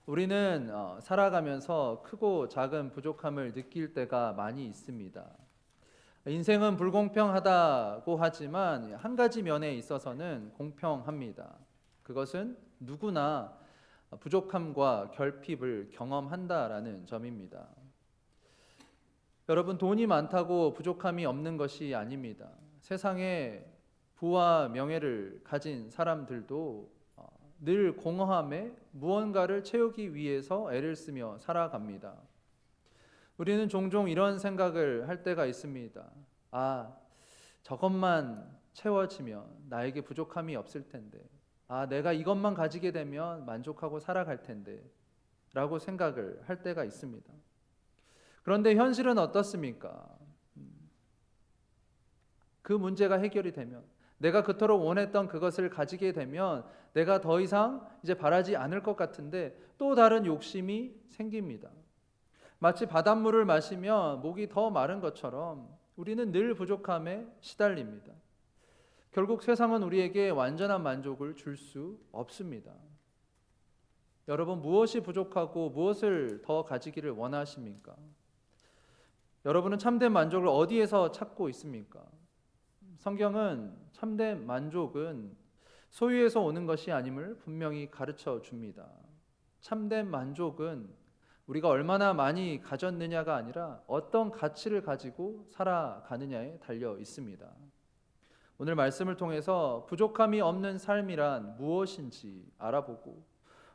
우리는 살아가면서 크고 작은 부족함을 느낄 때가 많이 있습니다. 인생은 불공평하다고 하지만 한 가지 면에 있어서는 공평합니다. 그것은 누구나 부족함과 결핍을 경험한다라는 점입니다. 여러분, 돈이 많다고 부족함이 없는 것이 아닙니다. 세상에 부와 명예를 가진 사람들도 늘 공허함에 무언가를 채우기 위해서 애를 쓰며 살아갑니다. 우리는 종종 이런 생각을 할 때가 있습니다. 저것만 채워지면 나에게 부족함이 없을 텐데. 내가 이것만 가지게 되면 만족하고 살아갈 텐데. 라고 생각을 할 때가 있습니다. 그런데 현실은 어떻습니까? 그 문제가 해결이 되면, 내가 그토록 원했던 그것을 가지게 되면 내가 더 이상 이제 바라지 않을 것 같은데 또 다른 욕심이 생깁니다. 마치 바닷물을 마시면 목이 더 마른 것처럼 우리는 늘 부족함에 시달립니다. 결국 세상은 우리에게 완전한 만족을 줄 수 없습니다. 여러분, 무엇이 부족하고 무엇을 더 가지기를 원하십니까? 여러분은 참된 만족을 어디에서 찾고 있습니까? 성경은 참된 만족은 소유에서 오는 것이 아님을 분명히 가르쳐 줍니다. 참된 만족은 우리가 얼마나 많이 가졌느냐가 아니라 어떤 가치를 가지고 살아가느냐에 달려 있습니다. 오늘 말씀을 통해서 부족함이 없는 삶이란 무엇인지 알아보고,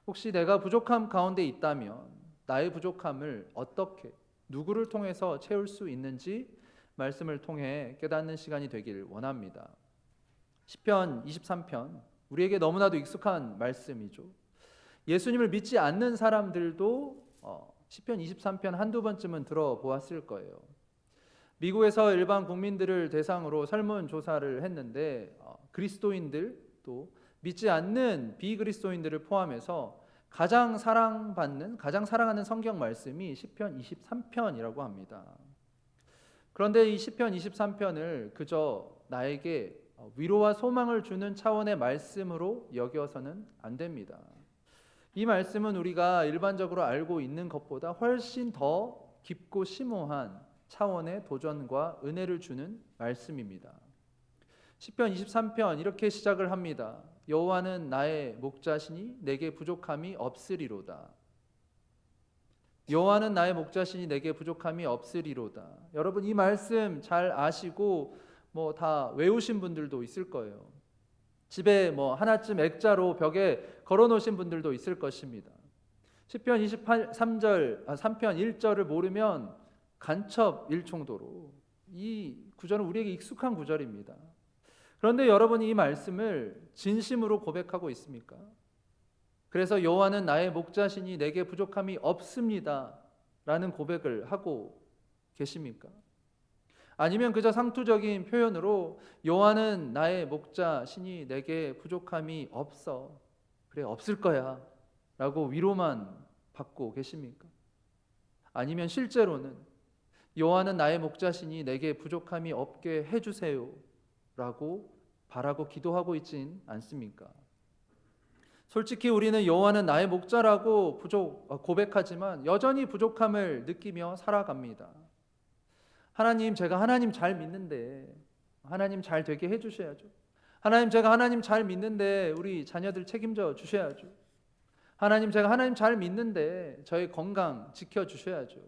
혹시 내가 부족함 가운데 있다면 나의 부족함을 어떻게, 누구를 통해서 채울 수 있는지 말씀을 통해 깨닫는 시간이 되길 원합니다. 시편 23편, 우리에게 너무나도 익숙한 말씀이죠. 예수님을 믿지 않는 사람들도 시편 23편 한두 번쯤은 들어보았을 거예요. 미국에서 일반 국민들을 대상으로 설문조사를 했는데 그리스도인들 또 믿지 않는 비그리스도인들을 포함해서 가장 사랑하는 성경 말씀이 시편 23편이라고 합니다. 그런데 이 시편 23편을 그저 나에게 위로와 소망을 주는 차원의 말씀으로 여겨서는 안 됩니다. 이 말씀은 우리가 일반적으로 알고 있는 것보다 훨씬 더 깊고 심오한 차원의 도전과 은혜를 주는 말씀입니다. 시편 23편 이렇게 시작을 합니다. 여호와는 나의 목자시니 내게 부족함이 없으리로다. 여호와는 나의 목자시니 내게 부족함이 없으리로다. 여러분, 이 말씀 잘 아시고 다 외우신 분들도 있을 거예요. 집에 하나쯤 액자로 벽에 걸어 놓으신 분들도 있을 것입니다. 시편 23편 1절을 모르면 간첩일 정도로 이 구절은 우리에게 익숙한 구절입니다. 그런데 여러분이 이 말씀을 진심으로 고백하고 있습니까? 그래서 여호와는 나의 목자시니 내게 부족함이 없습니다 라는 고백을 하고 계십니까? 아니면 그저 상투적인 표현으로 여호와는 나의 목자시니 내게 부족함이 없어, 그래 없을 거야 라고 위로만 받고 계십니까? 아니면 실제로는 여호와는 나의 목자시니 내게 부족함이 없게 해주세요 라고 바라고 기도하고 있진 않습니까? 솔직히 우리는 여호와는 나의 목자라고 고백하지만 여전히 부족함을 느끼며 살아갑니다. 하나님, 제가 하나님 잘 믿는데 하나님 잘 되게 해주셔야죠. 하나님, 제가 하나님 잘 믿는데 우리 자녀들 책임져 주셔야죠. 하나님, 제가 하나님 잘 믿는데 저의 건강 지켜주셔야죠.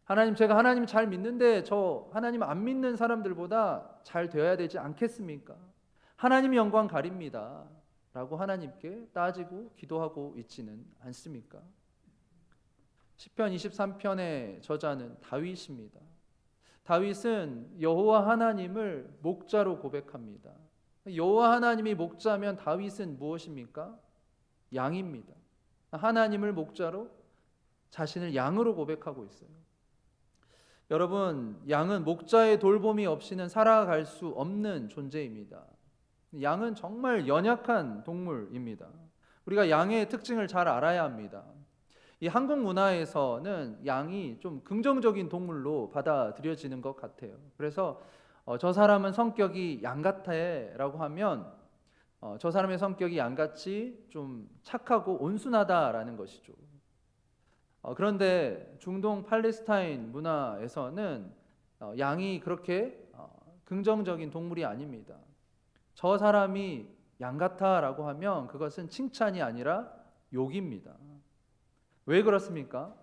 하나님, 제가 하나님 잘 믿는데 저 하나님 안 믿는 사람들보다 잘 되어야 되지 않겠습니까? 하나님 영광 가립니다 라고 하나님께 따지고 기도하고 있지는 않습니까? 시편 23편의 저자는 다윗입니다. 다윗은 여호와 하나님을 목자로 고백합니다. 여호와 하나님이 목자면 다윗은 무엇입니까? 양입니다. 하나님을 목자로 자신을 양으로 고백하고 있어요. 여러분, 양은 목자의 돌봄이 없이는 살아갈 수 없는 존재입니다. 양은 정말 연약한 동물입니다. 우리가 양의 특징을 잘 알아야 합니다. 이 한국 문화에서는 양이 좀 긍정적인 동물로 받아들여지는 것 같아요. 그래서 저 사람은 성격이 양 같아 라고 하면 저 사람의 성격이 양같이 좀 착하고 온순하다라는 것이죠. 그런데 중동 팔레스타인 문화에서는 양이 그렇게 긍정적인 동물이 아닙니다. 저 사람이 양 같아라고 하면 그것은 칭찬이 아니라 욕입니다. 왜 그렇습니까?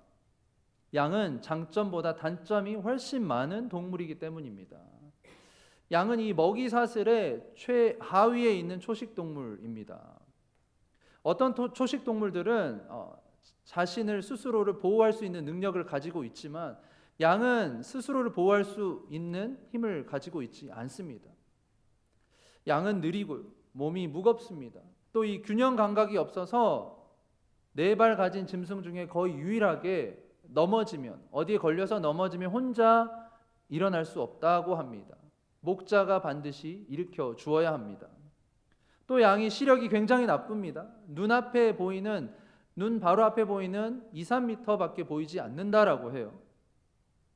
양은 장점보다 단점이 훨씬 많은 동물이기 때문입니다. 양은 이 먹이 사슬의 최하위에 있는 초식 동물입니다. 어떤 초식 동물들은 자신을 스스로를 보호할 수 있는 능력을 가지고 있지만 양은 스스로를 보호할 수 있는 힘을 가지고 있지 않습니다. 양은 느리고 몸이 무겁습니다. 또 이 균형 감각이 없어서 4발 가진 짐승 중에 거의 유일하게 넘어지면, 어디에 걸려서 넘어지면 혼자 일어날 수 없다고 합니다. 목자가 반드시 일으켜 주어야 합니다. 또 양이 시력이 굉장히 나쁩니다. 눈 바로 앞에 보이는 2, 3m밖에 보이지 않는다라고 해요.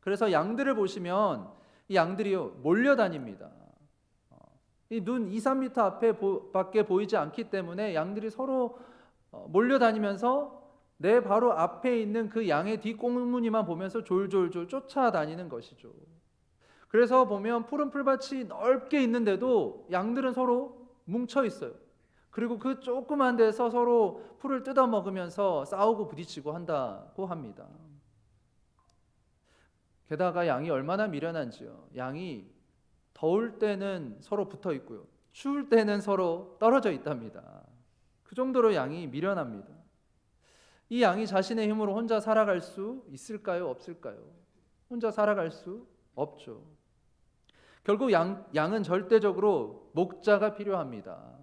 그래서 양들을 보시면 이 양들이요 몰려다닙니다. 이 눈 2, 3m 앞에 밖에 보이지 않기 때문에 양들이 서로 몰려다니면서 내 바로 앞에 있는 그 양의 뒷꽁무니만 보면서 졸졸졸 쫓아다니는 것이죠. 그래서 보면 푸른 풀밭이 넓게 있는데도 양들은 서로 뭉쳐 있어요. 그리고 그 조그만 데서 서로 풀을 뜯어 먹으면서 싸우고 부딪히고 한다고 합니다. 게다가 양이 얼마나 미련한지요. 양이 더울 때는 서로 붙어 있고요. 추울 때는 서로 떨어져 있답니다. 그 정도로 양이 미련합니다. 이 양이 자신의 힘으로 혼자 살아갈 수 있을까요? 없을까요? 혼자 살아갈 수 없죠. 결국 양은 절대적으로 목자가 필요합니다.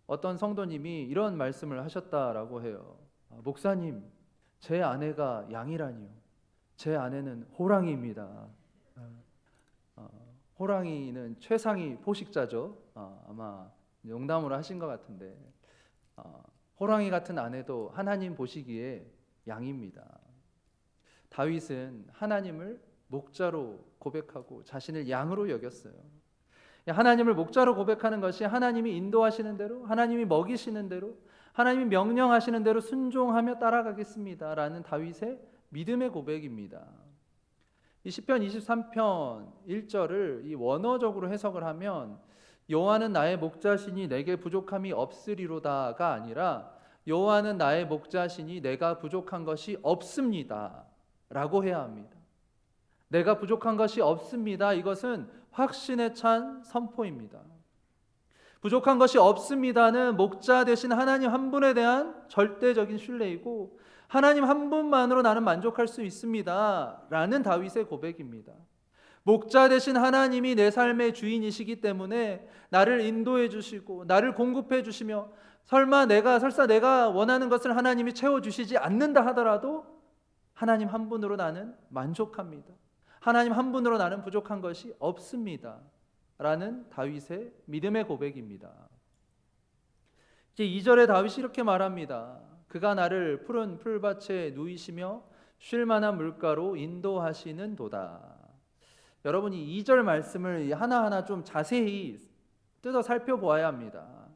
어떤 성도님이 이런 말씀을 하셨다라고 해요. 목사님, 제 아내가 양이라니요. 제 아내는 호랑이입니다. 호랑이는 최상위 포식자죠. 아마 농담으로 하신 것 같은데 호랑이 같은 아내도 하나님 보시기에 양입니다. 다윗은 하나님을 목자로 고백하고 자신을 양으로 여겼어요. 하나님을 목자로 고백하는 것이 하나님이 인도하시는 대로, 하나님이 먹이시는 대로, 하나님이 명령하시는 대로 순종하며 따라가겠습니다 라는 다윗의 믿음의 고백입니다. 이 시편 23편 1절을 이 원어적으로 해석을 하면 여호와는 나의 목자시니 내게 부족함이 없으리로다가 아니라 여호와는 나의 목자시니 내가 부족한 것이 없습니다 라고 해야 합니다. 내가 부족한 것이 없습니다. 이것은 확신에 찬 선포입니다. 부족한 것이 없습니다는 목자 되신 하나님 한 분에 대한 절대적인 신뢰이고 하나님 한 분만으로 나는 만족할 수 있습니다 라는 다윗의 고백입니다. 목자 되신 하나님이 내 삶의 주인이시기 때문에 나를 인도해 주시고 나를 공급해 주시며 설사 내가 원하는 것을 하나님이 채워주시지 않는다 하더라도 하나님 한 분으로 나는 만족합니다. 하나님 한 분으로 나는 부족한 것이 없습니다 라는 다윗의 믿음의 고백입니다. 이제 2절에 다윗이 이렇게 말합니다. 그가 나를 푸른 풀밭에 누이시며 쉴 만한 물가로 인도하시는 도다. 여러분이 2절 말씀을 하나하나 좀 자세히 뜯어 살펴보아야 합니다.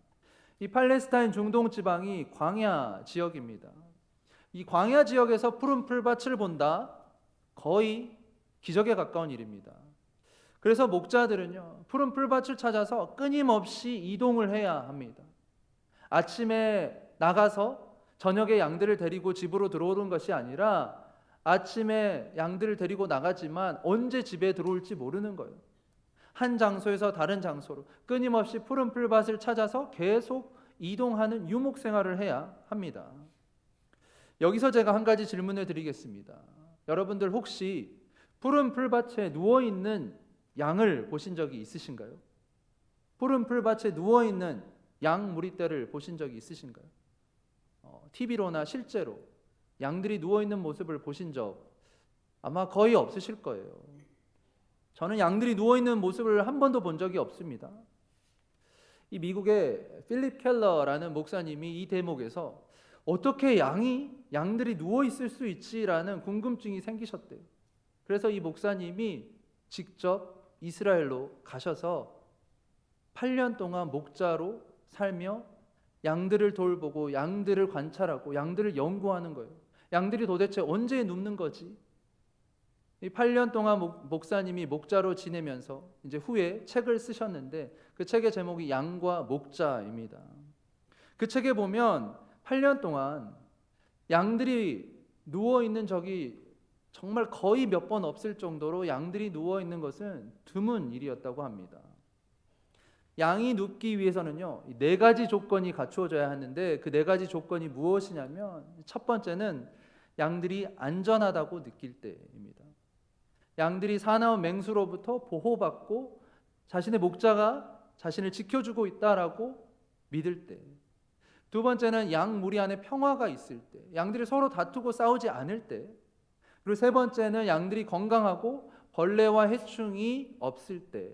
이 팔레스타인 중동 지방이 광야 지역입니다. 이 광야 지역에서 푸른 풀밭을 본다? 거의 기적에 가까운 일입니다. 그래서 목자들은요, 푸른 풀밭을 찾아서 끊임없이 이동을 해야 합니다. 아침에 나가서 저녁에 양들을 데리고 집으로 들어오는 것이 아니라 아침에 양들을 데리고 나가지만 언제 집에 들어올지 모르는 거예요. 한 장소에서 다른 장소로 끊임없이 푸른 풀밭을 찾아서 계속 이동하는 유목 생활을 해야 합니다. 여기서 제가 한 가지 질문을 드리겠습니다. 여러분들 혹시 푸른 풀밭에 누워있는 양을 보신 적이 있으신가요? 푸른 풀밭에 누워있는 양 무리떼를 보신 적이 있으신가요? TV로나 실제로 양들이 누워있는 모습을 보신 적 아마 거의 없으실 거예요. 저는 양들이 누워있는 모습을 한 번도 본 적이 없습니다. 이 미국의 필립 켈러라는 목사님이 이 대목에서 어떻게 양들이 누워있을 수 있지라는 궁금증이 생기셨대요. 그래서 이 목사님이 직접 이스라엘로 가셔서 8년 동안 목자로 살며 양들을 돌보고 양들을 관찰하고 양들을 연구하는 거예요. 양들이 도대체 언제 눕는 거지? 이 8년 동안 목사님이 목자로 지내면서 이제 후에 책을 쓰셨는데 그 책의 제목이 양과 목자입니다. 그 책에 보면 8년 동안 양들이 누워 있는 적이 정말 거의 몇 번 없을 정도로 양들이 누워 있는 것은 드문 일이었다고 합니다. 양이 눕기 위해서는요, 네 가지 조건이 갖추어져야 하는데 그 네 가지 조건이 무엇이냐면 첫 번째는 양들이 안전하다고 느낄 때입니다. 양들이 사나운 맹수로부터 보호받고 자신의 목자가 자신을 지켜주고 있다라고 믿을 때. 두 번째는 양 무리 안에 평화가 있을 때, 양들이 서로 다투고 싸우지 않을 때. 그리고 세 번째는 양들이 건강하고 벌레와 해충이 없을 때.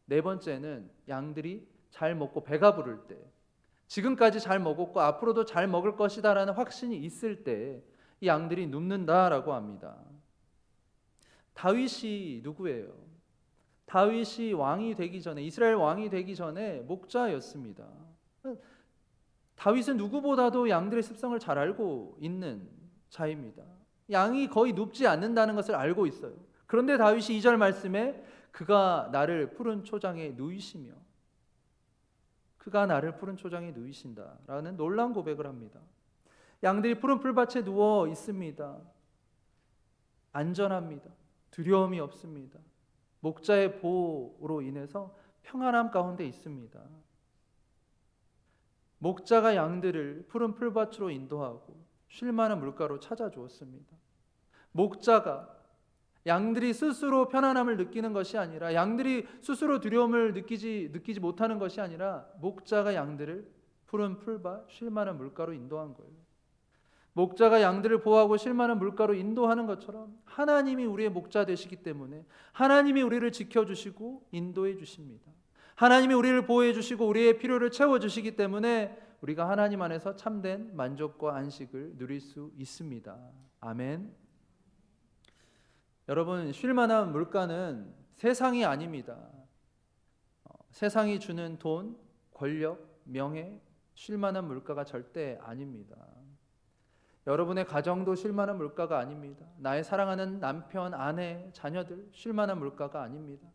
네 번째는 양들이 잘 먹고 배가 부를 때, 지금까지 잘 먹었고 앞으로도 잘 먹을 것이다라는 확신이 있을 때 이 양들이 눕는다라고 합니다. 다윗이 누구예요? 다윗이 왕이 되기 전에, 이스라엘 왕이 되기 전에 목자였습니다. 다윗은 누구보다도 양들의 습성을 잘 알고 있는 자입니다. 양이 거의 눕지 않는다는 것을 알고 있어요. 그런데 다윗이 2절 말씀에 그가 나를 푸른 초장에 누이시며, 그가 나를 푸른 초장에 누이신다라는 놀라운 고백을 합니다. 양들이 푸른 풀밭에 누워 있습니다. 안전합니다. 두려움이 없습니다. 목자의 보호로 인해서 평안함 가운데 있습니다. 목자가 양들을 푸른 풀밭으로 인도하고 쉴 만한 물가로 찾아주었습니다. 목자가 양들이 스스로 편안함을 느끼는 것이 아니라, 양들이 스스로 두려움을 느끼지 못하는 것이 아니라 목자가 양들을 푸른 풀밭, 쉴 만한 물가로 인도한 거예요. 목자가 양들을 보호하고 쉴 만한 물가로 인도하는 것처럼 하나님이 우리의 목자 되시기 때문에 하나님이 우리를 지켜주시고 인도해 주십니다. 하나님이 우리를 보호해 주시고 우리의 필요를 채워주시기 때문에 우리가 하나님 안에서 참된 만족과 안식을 누릴 수 있습니다. 아멘. 여러분, 쉴 만한 물가는 세상이 아닙니다. 세상이 주는 돈, 권력, 명예, 쉴 만한 물가가 절대 아닙니다. 여러분의 가정도 쉴 만한 물가가 아닙니다. 나의 사랑하는 남편, 아내, 자녀들 쉴 만한 물가가 아닙니다.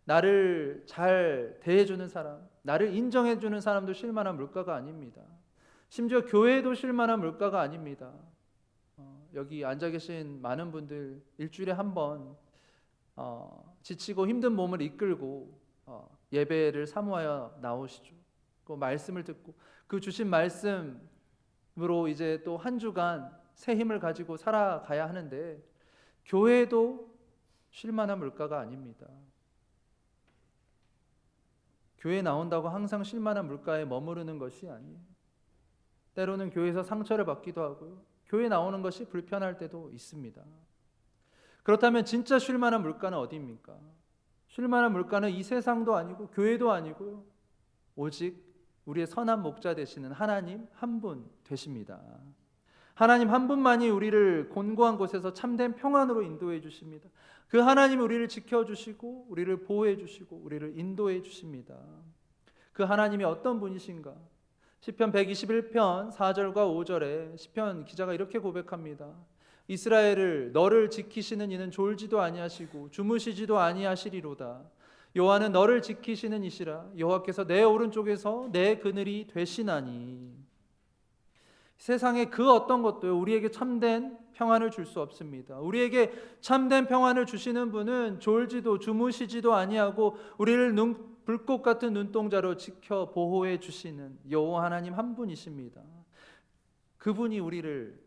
나를 잘 대해주는 사람, 나를 인정해주는 사람도 쉴 만한 물가가 아닙니다. 심지어 교회도 쉴 만한 물가가 아닙니다. 여기 앉아 계신 많은 분들 일주일에 한 번 지치고 힘든 몸을 이끌고 예배를 사모하여 나오시죠. 그 말씀을 듣고 그 주신 말씀으로 이제 또 한 주간 새 힘을 가지고 살아가야 하는데, 교회도 쉴 만한 물가가 아닙니다. 교회 나온다고 항상 쉴 만한 물가에 머무르는 것이 아니에요. 때로는 교회에서 상처를 받기도 하고요, 교회 나오는 것이 불편할 때도 있습니다. 그렇다면 진짜 쉴 만한 물가는 어디입니까? 쉴 만한 물가는 이 세상도 아니고 교회도 아니고요, 오직 우리의 선한 목자 되시는 하나님 한 분 되십니다. 하나님 한 분만이 우리를 곤고한 곳에서 참된 평안으로 인도해 주십니다. 그 하나님이 우리를 지켜주시고 우리를 보호해 주시고 우리를 인도해 주십니다. 그 하나님이 어떤 분이신가? 시편 121편 4절과 5절에 시편 기자가 이렇게 고백합니다. 이스라엘을 너를 지키시는 이는 졸지도 아니하시고 주무시지도 아니하시리로다. 여호와는 너를 지키시는 이시라. 여호와께서 내 오른쪽에서 내 그늘이 되시나니. 세상의 그 어떤 것도요, 우리에게 참된 평안을 줄 수 없습니다. 우리에게 참된 평안을 주시는 분은 졸지도 주무시지도 아니하고 우리를 불꽃 같은 눈동자로 지켜 보호해 주시는 여호와 하나님 한 분이십니다. 그분이 우리를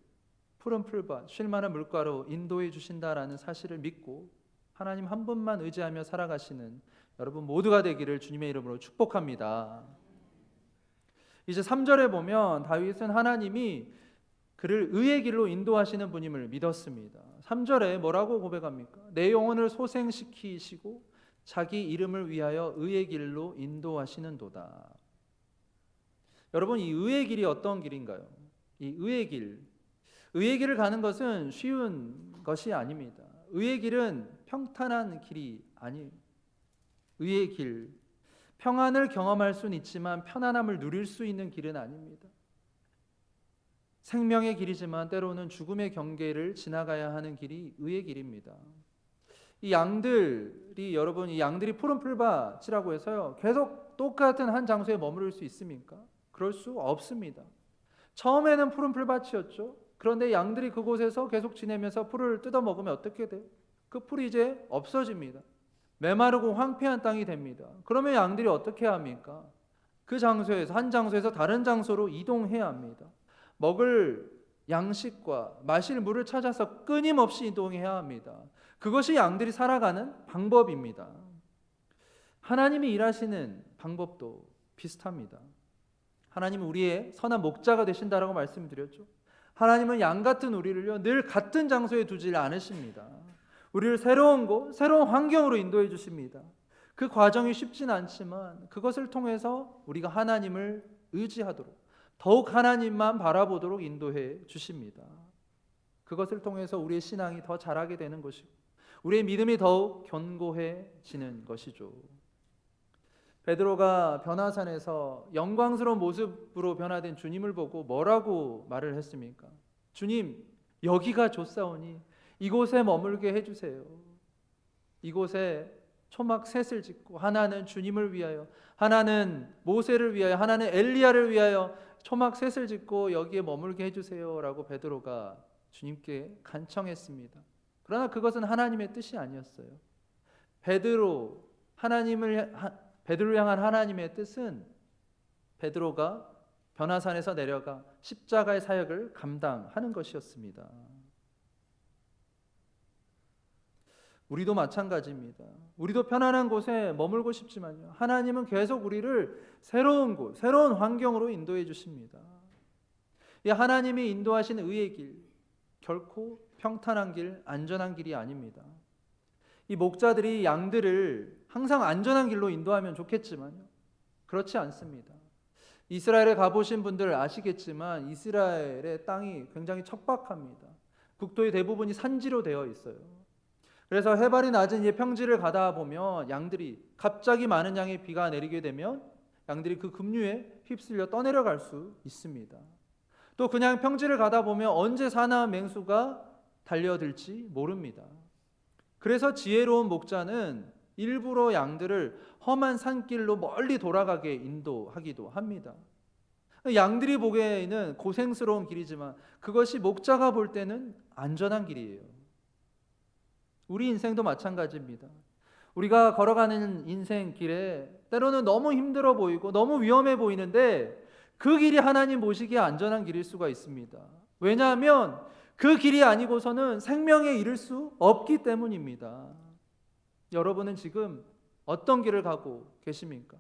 푸른 풀밭, 쉴 만한 물가로 인도해 주신다라는 사실을 믿고 하나님 한 분만 의지하며 살아가시는 여러분 모두가 되기를 주님의 이름으로 축복합니다. 이제 3절에 보면 다윗은 하나님이 그를 의의 길로 인도하시는 분임을 믿었습니다. 3절에 뭐라고 고백합니까? 내 영혼을 소생시키시고 자기 이름을 위하여 의의 길로 인도하시는도다. 여러분, 이 의의 길이 어떤 길인가요? 이 의의 길을 가는 것은 쉬운 것이 아닙니다. 의의 길은 평탄한 길이 아니에요. 의의 길, 평안을 경험할 수는 있지만 편안함을 누릴 수 있는 길은 아닙니다. 생명의 길이지만 때로는 죽음의 경계를 지나가야 하는 길이 의의 길입니다. 이 양들이 푸른 풀밭이라고 해서요, 계속 똑같은 한 장소에 머무를 수 있습니까? 그럴 수 없습니다. 처음에는 푸른 풀밭이었죠. 그런데 양들이 그곳에서 계속 지내면서 풀을 뜯어 먹으면 어떻게 돼요? 그 풀이 이제 없어집니다. 메마르고 황폐한 땅이 됩니다. 그러면 양들이 어떻게 합니까? 그 장소에서, 한 장소에서 다른 장소로 이동해야 합니다. 먹을 양식과 마실 물을 찾아서 끊임없이 이동해야 합니다. 그것이 양들이 살아가는 방법입니다. 하나님이 일하시는 방법도 비슷합니다. 하나님은 우리의 선한 목자가 되신다라고 말씀드렸죠. 하나님은 양 같은 우리를요, 늘 같은 장소에 두질 않으십니다. 우리를 새로운 곳, 새로운 환경으로 인도해 주십니다. 그 과정이 쉽진 않지만 그것을 통해서 우리가 하나님을 의지하도록, 더욱 하나님만 바라보도록 인도해 주십니다. 그것을 통해서 우리의 신앙이 더 자라게 되는 것이고 우리의 믿음이 더욱 견고해지는 것이죠. 베드로가 변화산에서 영광스러운 모습으로 변화된 주님을 보고 뭐라고 말을 했습니까? 주님, 여기가 좋사오니 이곳에 머물게 해주세요. 이곳에 초막 셋을 짓고 하나는 주님을 위하여, 하나는 모세를 위하여, 하나는 엘리야를 위하여 초막 셋을 짓고 여기에 머물게 해주세요 라고 베드로가 주님께 간청했습니다. 그러나 그것은 하나님의 뜻이 아니었어요. 베드로를 향한 하나님의 뜻은 베드로가 변화산에서 내려가 십자가의 사역을 감당하는 것이었습니다. 우리도 마찬가지입니다. 우리도 편안한 곳에 머물고 싶지만요, 하나님은 계속 우리를 새로운 곳, 새로운 환경으로 인도해 주십니다. 이 하나님이 인도하신 의의 길, 결코 평탄한 길, 안전한 길이 아닙니다. 이 목자들이 양들을 항상 안전한 길로 인도하면 좋겠지만요, 그렇지 않습니다. 이스라엘에 가보신 분들 아시겠지만 이스라엘의 땅이 굉장히 척박합니다. 국토의 대부분이 산지로 되어 있어요. 그래서 해발이 낮은 이 평지를 가다 보면 양들이, 갑자기 많은 양의 비가 내리게 되면 양들이 그 급류에 휩쓸려 떠내려갈 수 있습니다. 또 그냥 평지를 가다 보면 언제 사나운 맹수가 달려들지 모릅니다. 그래서 지혜로운 목자는 일부러 양들을 험한 산길로 멀리 돌아가게 인도하기도 합니다. 양들이 보기에는 고생스러운 길이지만 그것이 목자가 볼 때는 안전한 길이에요. 우리 인생도 마찬가지입니다. 우리가 걸어가는 인생 길에 때로는 너무 힘들어 보이고 너무 위험해 보이는데 그 길이 하나님 보시기에 안전한 길일 수가 있습니다. 왜냐하면 그 길이 아니고서는 생명에 이를 수 없기 때문입니다. 여러분은 지금 어떤 길을 가고 계십니까?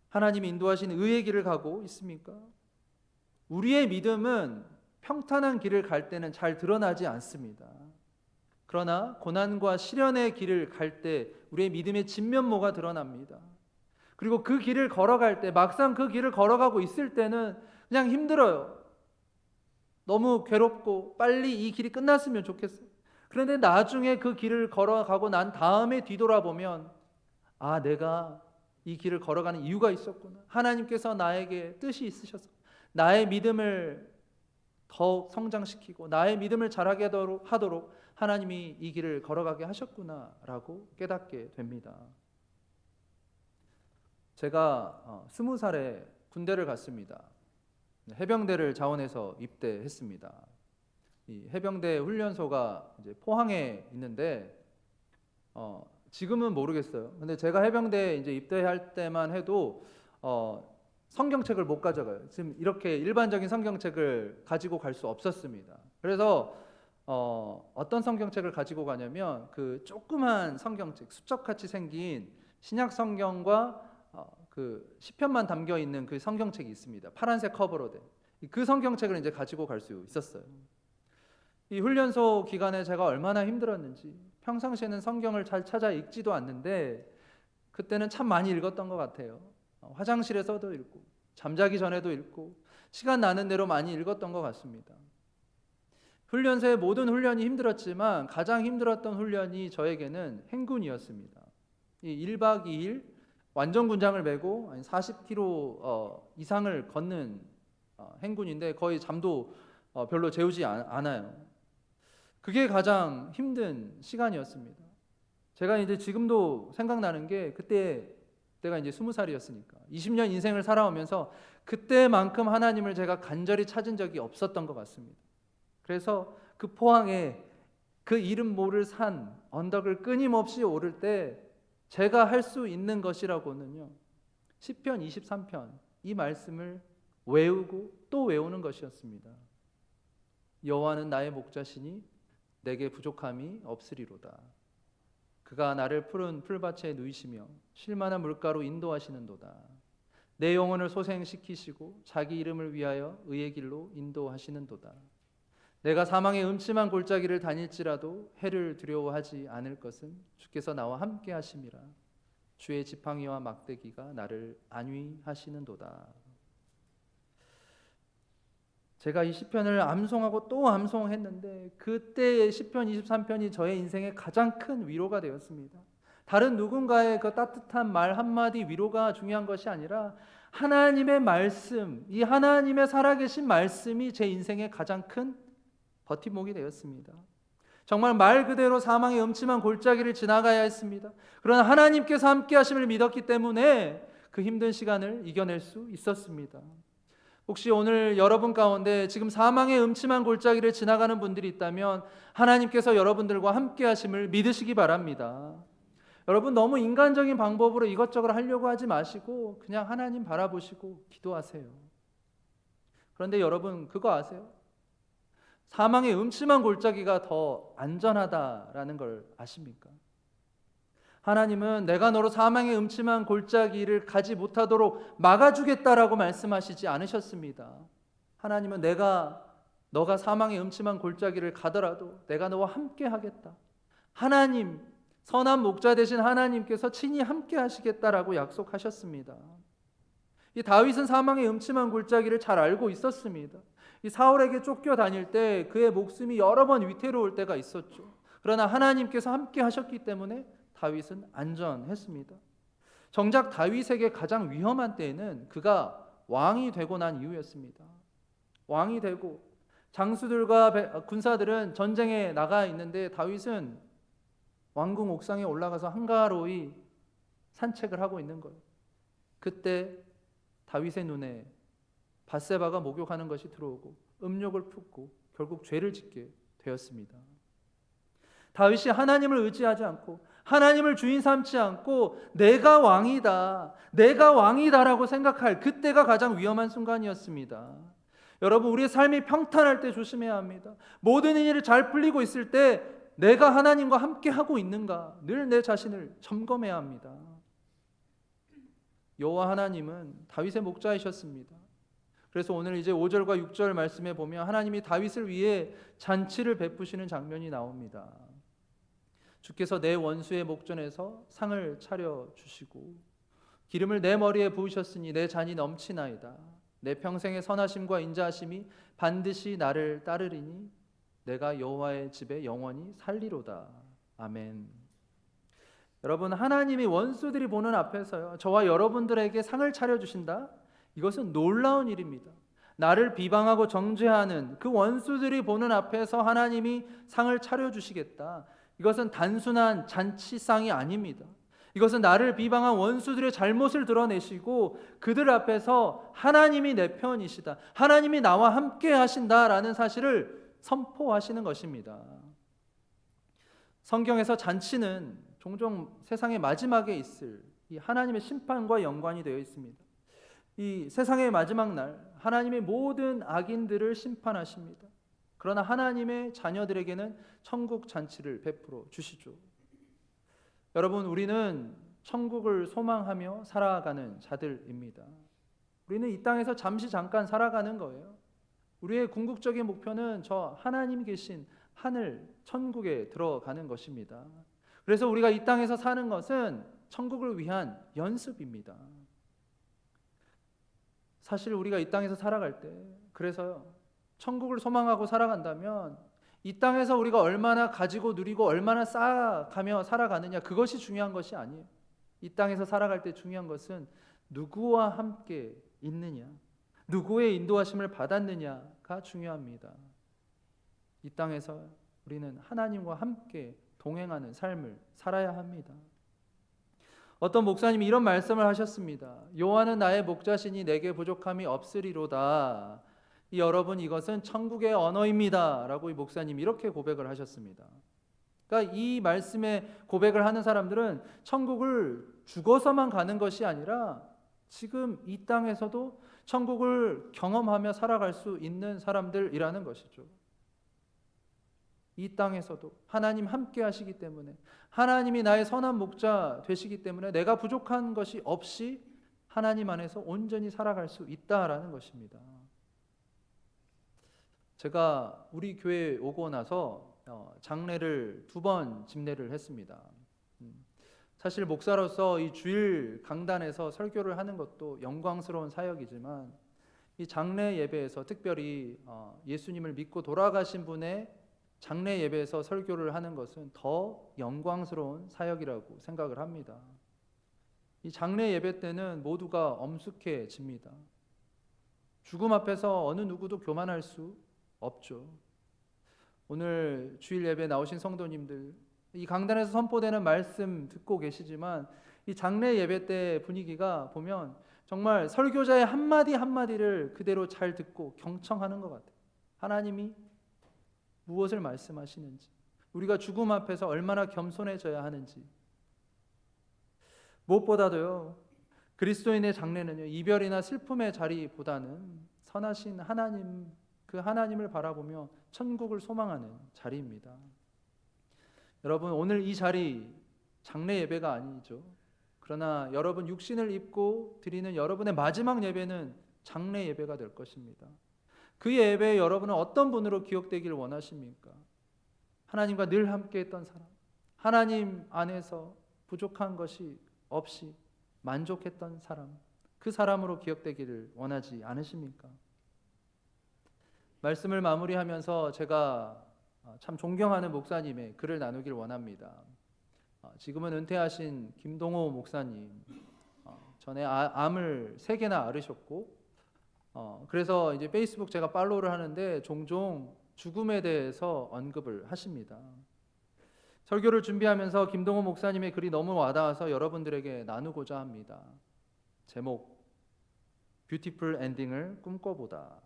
하나님이 인도하신 의의 길을 가고 있습니까? 우리의 믿음은 평탄한 길을 갈 때는 잘 드러나지 않습니다. 그러나 고난과 시련의 길을 갈 때 우리의 믿음의 진면모가 드러납니다. 그리고 그 길을 걸어갈 때, 막상 그 길을 걸어가고 있을 때는 그냥 힘들어요. 너무 괴롭고 빨리 이 길이 끝났으면 좋겠어요. 그런데 나중에 그 길을 걸어가고 난 다음에 뒤돌아보면, 아, 내가 이 길을 걸어가는 이유가 있었구나. 하나님께서 나에게 뜻이 있으셔서 나의 믿음을 더 성장시키고 나의 믿음을 자라게 하도록 하나님이 이 길을 걸어가게 하셨구나라고 깨닫게 됩니다. 제가 20살에 군대를 갔습니다. 해병대를 자원해서 입대했습니다. 이 해병대 훈련소가 이제 포항에 있는데 지금은 모르겠어요. 근데 제가 해병대에 이제 입대할 때만 해도 성경책을 못 가져가요. 지금 이렇게 일반적인 성경책을 가지고 갈 수 없었습니다. 그래서 어떤 성경책을 가지고 가냐면 그 조그만 성경책, 수첩같이 생긴 신약 성경과 그 시편만 담겨 있는 그 성경책이 있습니다. 파란색 커버로 된 그 성경책을 이제 가지고 갈 수 있었어요. 이 훈련소 기간에 제가 얼마나 힘들었는지, 평상시에는 성경을 잘 찾아 읽지도 않는데 그때는 참 많이 읽었던 것 같아요. 화장실에서도 읽고 잠자기 전에도 읽고 시간 나는 대로 많이 읽었던 것 같습니다. 훈련소의 모든 훈련이 힘들었지만 가장 힘들었던 훈련이 저에게는 행군이었습니다. 이 1박 2일 완전 군장을 메고 40km 이상을 걷는 행군인데 거의 잠도 별로 재우지 않아요. 그게 가장 힘든 시간이었습니다. 제가 이제 지금도 생각나는 게 그때가 이제 20살이었으니까 20년 인생을 살아오면서 그때만큼 하나님을 제가 간절히 찾은 적이 없었던 것 같습니다. 그래서 그 포항에 그 이름 모를 산 언덕을 끊임없이 오를 때 제가 할 수 있는 것이라고는요, 시편 23편 이 말씀을 외우고 또 외우는 것이었습니다. 여호와는 나의 목자시니 내게 부족함이 없으리로다. 그가 나를 푸른 풀밭에 누이시며 쉴만한 물가로 인도하시는도다. 내 영혼을 소생시키시고 자기 이름을 위하여 의의 길로 인도하시는도다. 내가 사망의 음침한 골짜기를 다닐지라도 해를 두려워하지 않을 것은 주께서 나와 함께 하심이라. 주의 지팡이와 막대기가 나를 안위하시는도다. 제가 이 시편을 암송하고 또 암송했는데 그때의 시편 23편이 저의 인생의 가장 큰 위로가 되었습니다. 다른 누군가의 그 따뜻한 말 한마디 위로가 중요한 것이 아니라 하나님의 말씀, 이 하나님의 살아계신 말씀이 제 인생의 가장 큰 버팀목이 되었습니다. 정말 말 그대로 사망의 음침한 골짜기를 지나가야 했습니다. 그러나 하나님께서 함께 하심을 믿었기 때문에 그 힘든 시간을 이겨낼 수 있었습니다. 혹시 오늘 여러분 가운데 지금 사망의 음침한 골짜기를 지나가는 분들이 있다면 하나님께서 여러분들과 함께 하심을 믿으시기 바랍니다. 여러분 너무 인간적인 방법으로 이것저것 하려고 하지 마시고 그냥 하나님 바라보시고 기도하세요. 그런데 여러분 그거 아세요? 사망의 음침한 골짜기가 더 안전하다라는 걸 아십니까? 하나님은 내가 너로 사망의 음침한 골짜기를 가지 못하도록 막아주겠다라고 말씀하시지 않으셨습니다. 하나님은 너가 사망의 음침한 골짜기를 가더라도 내가 너와 함께 하겠다. 하나님, 선한 목자 되신 하나님께서 친히 함께 하시겠다라고 약속하셨습니다. 이 다윗은 사망의 음침한 골짜기를 잘 알고 있었습니다. 이 사울에게 쫓겨다닐 때 그의 목숨이 여러 번 위태로울 때가 있었죠. 그러나 하나님께서 함께 하셨기 때문에 다윗은 안전했습니다. 정작 다윗에게 가장 위험한 때에는 그가 왕이 되고 난 이후였습니다. 왕이 되고 장수들과 군사들은 전쟁에 나가 있는데 다윗은 왕궁 옥상에 올라가서 한가로이 산책을 하고 있는 거예요. 그때 다윗의 눈에 밧세바가 목욕하는 것이 들어오고 음욕을 품고 결국 죄를 짓게 되었습니다. 다윗이 하나님을 의지하지 않고 하나님을 주인 삼지 않고 내가 왕이다라고 생각할 그때가 가장 위험한 순간이었습니다. 여러분 우리의 삶이 평탄할 때 조심해야 합니다. 모든 일이 잘 풀리고 있을 때 내가 하나님과 함께 하고 있는가 늘 내 자신을 점검해야 합니다. 여호와 하나님은 다윗의 목자이셨습니다. 그래서 오늘 이제 5절과 6절 말씀에 보면 하나님이 다윗을 위해 잔치를 베푸시는 장면이 나옵니다. 주께서 내 원수의 목전에서 상을 차려 주시고 기름을 내 머리에 부으셨으니 내 잔이 넘치나이다. 내 평생의 선하심과 인자하심이 반드시 나를 따르리니 내가 여호와의 집에 영원히 살리로다. 아멘. 여러분 하나님이 원수들이 보는 앞에서요 저와 여러분들에게 상을 차려주신다? 이것은 놀라운 일입니다. 나를 비방하고 정죄하는 그 원수들이 보는 앞에서 하나님이 상을 차려주시겠다. 이것은 단순한 잔치상이 아닙니다. 이것은 나를 비방한 원수들의 잘못을 드러내시고 그들 앞에서 하나님이 내 편이시다. 하나님이 나와 함께 하신다라는 사실을 선포하시는 것입니다. 성경에서 잔치는 종종 세상의 마지막에 있을 이 하나님의 심판과 연관이 되어 있습니다. 이 세상의 마지막 날 하나님의 모든 악인들을 심판하십니다. 그러나 하나님의 자녀들에게는 천국 잔치를 베풀어 주시죠. 여러분 우리는 천국을 소망하며 살아가는 자들입니다. 우리는 이 땅에서 잠깐 살아가는 거예요. 우리의 궁극적인 목표는 저 하나님 계신 하늘 천국에 들어가는 것입니다. 그래서 우리가 이 땅에서 사는 것은 천국을 위한 연습입니다. 사실 우리가 이 땅에서 살아갈 때 그래서요 천국을 소망하고 살아간다면 이 땅에서 우리가 얼마나 가지고 누리고 얼마나 쌓아가며 살아가느냐 그것이 중요한 것이 아니에요. 이 땅에서 살아갈 때 중요한 것은 누구와 함께 있느냐, 누구의 인도하심을 받았느냐가 중요합니다. 이 땅에서 우리는 하나님과 함께 동행하는 삶을 살아야 합니다. 어떤 목사님이 이런 말씀을 하셨습니다. 요한은 나의 목자시니 내게 부족함이 없으리로다. 여러분, 이것은 천국의 언어입니다 라고 이 목사님이 이렇게 고백을 하셨습니다. 그러니까 이 말씀에 고백을 하는 사람들은 천국을 죽어서만 가는 것이 아니라 지금 이 땅에서도 천국을 경험하며 살아갈 수 있는 사람들이라는 것이죠. 이 땅에서도 하나님 함께 하시기 때문에, 하나님이 나의 선한 목자 되시기 때문에 내가 부족한 것이 없이 하나님 안에서 온전히 살아갈 수 있다라는 것입니다. 제가 우리 교회에 오고 나서 장례를 2번 집례를 했습니다. 사실 목사로서 이 주일 강단에서 설교를 하는 것도 영광스러운 사역이지만, 이 장례 예배에서 특별히 예수님을 믿고 돌아가신 분의 장례 예배에서 설교를 하는 것은 더 영광스러운 사역이라고 생각을 합니다. 이 장례 예배 때는 모두가 엄숙해집니다. 죽음 앞에서 어느 누구도 교만할 수 없죠. 오늘 주일 예배 나오신 성도님들, 이 강단에서 선포되는 말씀 듣고 계시지만 이 장례 예배 때 분위기가 보면 정말 설교자의 한마디 한마디를 그대로 잘 듣고 경청하는 것 같아요. 하나님이 무엇을 말씀하시는지, 우리가 죽음 앞에서 얼마나 겸손해져야 하는지. 무엇보다도요, 그리스도인의 장례는요, 이별이나 슬픔의 자리보다는 선하신 하나님, 그 하나님을 바라보며 천국을 소망하는 자리입니다. 여러분, 오늘 이 자리 장례 예배가 아니죠. 그러나 여러분 육신을 입고 드리는 여러분의 마지막 예배는 장례 예배가 될 것입니다. 그 예배에 여러분은 어떤 분으로 기억되기를 원하십니까? 하나님과 늘 함께 했던 사람, 하나님 안에서 부족한 것이 없이 만족했던 사람, 그 사람으로 기억되기를 원하지 않으십니까? 말씀을 마무리하면서 제가 참 존경하는 목사님의 글을 나누길 원합니다. 지금은 은퇴하신 김동호 목사님, 전에 암을 3개나 앓으셨고, 그래서 이제 페이스북 제가 팔로우를 하는데 종종 죽음에 대해서 언급을 하십니다. 설교를 준비하면서 김동호 목사님의 글이 너무 와닿아서 여러분들에게 나누고자 합니다. 제목, 뷰티풀 엔딩을 꿈꿔보다.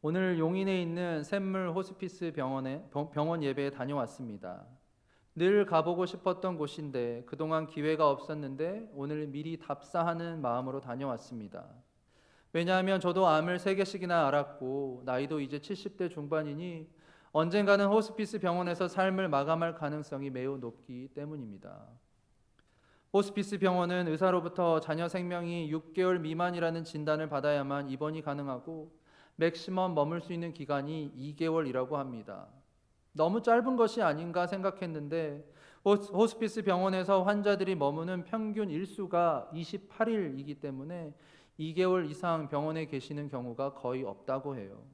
오늘 용인에 있는 샘물 호스피스 병원 예배에 다녀왔습니다. 늘 가보고 싶었던 곳인데 그동안 기회가 없었는데 오늘 미리 답사하는 마음으로 다녀왔습니다. 왜냐하면 저도 암을 3개씩이나 앓았고 나이도 이제 70대 중반이니 언젠가는 호스피스 병원에서 삶을 마감할 가능성이 매우 높기 때문입니다. 호스피스 병원은 의사로부터 자녀 생명이 6개월 미만이라는 진단을 받아야만 입원이 가능하고 맥시멈 머물 수 있는 기간이 2개월이라고 합니다. 너무 짧은 것이 아닌가 생각했는데 호스피스 병원에서 환자들이 머무는 평균 일수가 28일이기 때문에 2개월 이상 병원에 계시는 경우가 거의 없다고 해요.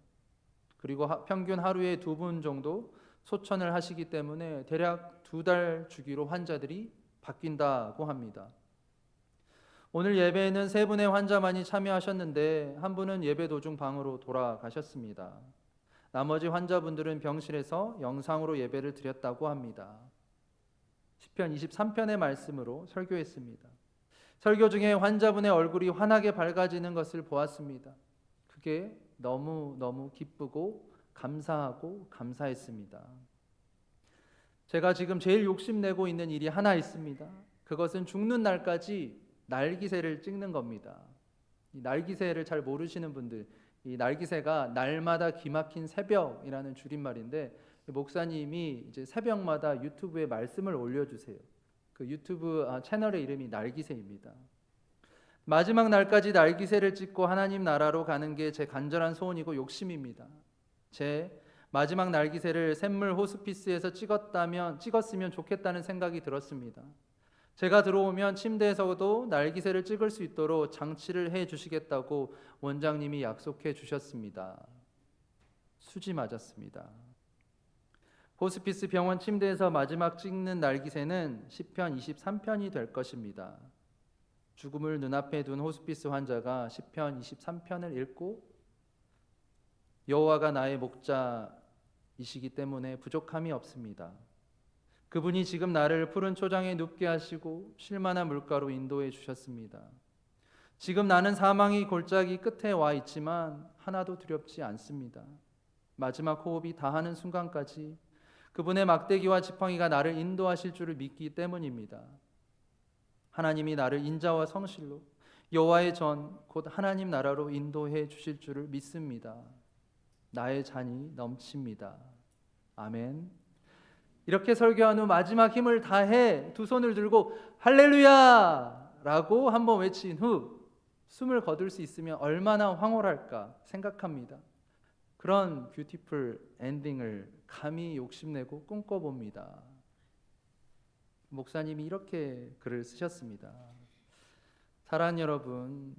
그리고 평균 하루에 2분 정도 소천을 하시기 때문에 대략 2달 주기로 환자들이 바뀐다고 합니다. 오늘 예배에는 3분의 환자만이 참여하셨는데 한 분은 예배 도중 방으로 돌아가셨습니다. 나머지 환자분들은 병실에서 영상으로 예배를 드렸다고 합니다. 시편 23편의 말씀으로 설교했습니다. 설교 중에 환자분의 얼굴이 환하게 밝아지는 것을 보았습니다. 그게 너무너무 기쁘고 감사하고 감사했습니다. 제가 지금 제일 욕심내고 있는 일이 하나 있습니다. 그것은 죽는 날까지 날기새를 찍는 겁니다. 이 날기새를 잘 모르시는 분들, 이 날기새가 날마다 기막힌 새벽이라는 줄임말인데 목사님이 이제 새벽마다 유튜브에 말씀을 올려주세요. 그 유튜브 채널의 이름이 날기새입니다. 마지막 날까지 날기새를 찍고 하나님 나라로 가는 게 제 간절한 소원이고 욕심입니다. 제 마지막 날기새를 샘물 호스피스에서 찍었으면 좋겠다는 생각이 들었습니다. 제가 들어오면 침대에서도 날기새를 찍을 수 있도록 장치를 해 주시겠다고 원장님이 약속해 주셨습니다. 수지 맞았습니다. 호스피스 병원 침대에서 마지막 찍는 날기세는 시편 23편이 될 것입니다. 죽음을 눈앞에 둔 호스피스 환자가 시편 23편을 읽고 여호와가 나의 목자이시기 때문에 부족함이 없습니다. 그분이 지금 나를 푸른 초장에 눕게 하시고 쉴만한 물가로 인도해 주셨습니다. 지금 나는 사망의 골짜기 끝에 와 있지만 하나도 두렵지 않습니다. 마지막 호흡이 다하는 순간까지 그분의 막대기와 지팡이가 나를 인도하실 줄을 믿기 때문입니다. 하나님이 나를 인자와 성실로 여호와의 전 곧 하나님 나라로 인도해 주실 줄을 믿습니다. 나의 잔이 넘칩니다. 아멘. 이렇게 설교한 후 마지막 힘을 다해 두 손을 들고 할렐루야! 라고 한번 외친 후 숨을 거둘 수 있으면 얼마나 황홀할까 생각합니다. 그런 뷰티풀 엔딩을 감히 욕심내고 꿈꿔봅니다. 목사님이 이렇게 글을 쓰셨습니다. 사랑하는 여러분,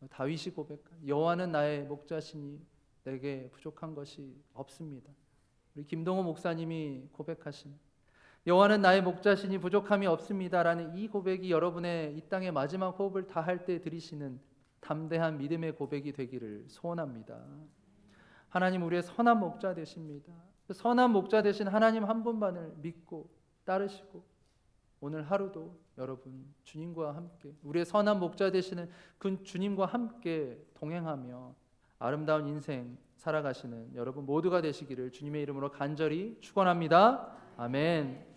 다윗이 고백한 여호와는 나의 목자시니 내게 부족한 것이 없습니다. 우리 김동호 목사님이 고백하신 여호와는 나의 목자시니 부족함이 없습니다라는 이 고백이 여러분의 이 땅의 마지막 호흡을 다할 때 드리시는 담대한 믿음의 고백이 되기를 소원합니다. 하나님 우리의 선한 목자 되십니다. 선한 목자 되신 하나님 한 분만을 믿고 따르시고 오늘 하루도 여러분 주님과 함께 우리의 선한 목자 되시는 그 주님과 함께 동행하며 아름다운 인생 살아가시는 여러분 모두가 되시기를 주님의 이름으로 간절히 축원합니다. 아멘.